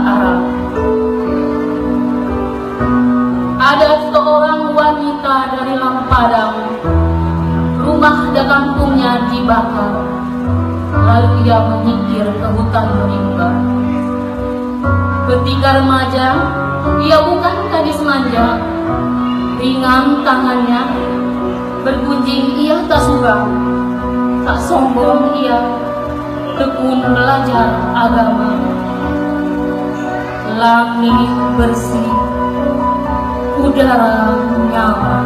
Arab. Ada seorang wanita dari Lampadang, rumah dan kampungnya dibakar, lalu ia menyingkir ke hutan rimba. Ketika remaja, ia bukan gadis manja, ringan tangannya, bergunjing ia tak suka, tak sombong ia, tekun belajar agama. Langit bersih, udara nyaman.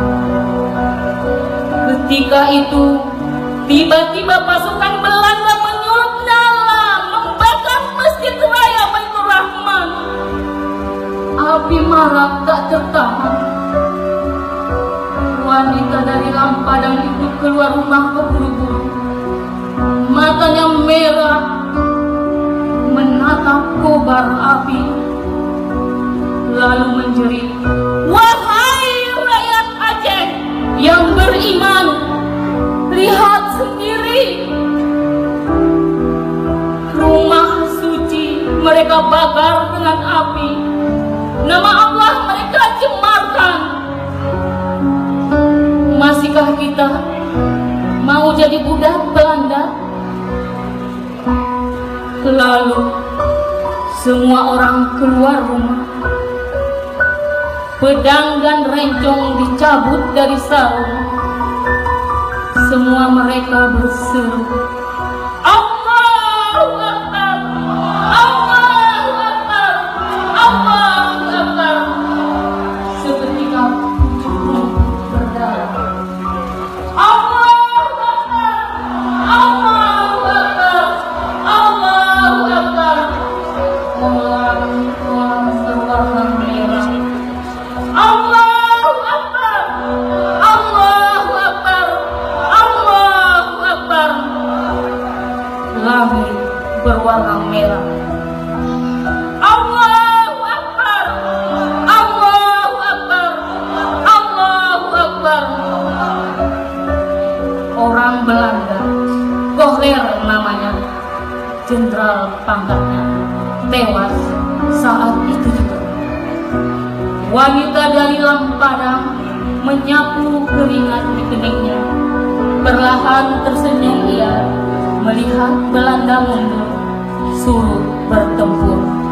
Ketika itu, tiba-tiba pasukan Belanda menyulut nyala, membakar Masjid Raya Baitur Rahman. Api marak tak tertahan. Wanita dari Lampadang itu keluar rumah berburu-buru, matanya merah, menatap kobar api, lalu menjerit, "Wahai rakyat Aceh yang beriman, lihat sendiri, rumah suci mereka bakar dengan api, nama Allah mereka cemarkan. Masihkah kita mau jadi budak Belanda?" Lalu semua orang keluar rumah. Pedang dan rencong dicabut dari sarung. Semua mereka berseru, "Allahu Akbar, Allahu Akbar, Allahu Akbar." Seketika tubuh berdarah. Allahu Akbar, Allahu Akbar, Allahu Akbar. Orang berwarna merah. Allahu Akbar, Allahu Akbar, Allahu Akbar. Langit berwarna merah. Allahu Akbar, Allahu Akbar, Allahu Akbar. Orang Belanda, Kohler namanya, jenderal pangkatnya, tewas saat itu juga. Wanita dari Lampadang menyapu keringat di keningnya. Perlahan tersenyum ia melihat Belanda mundur, suruh bertempur.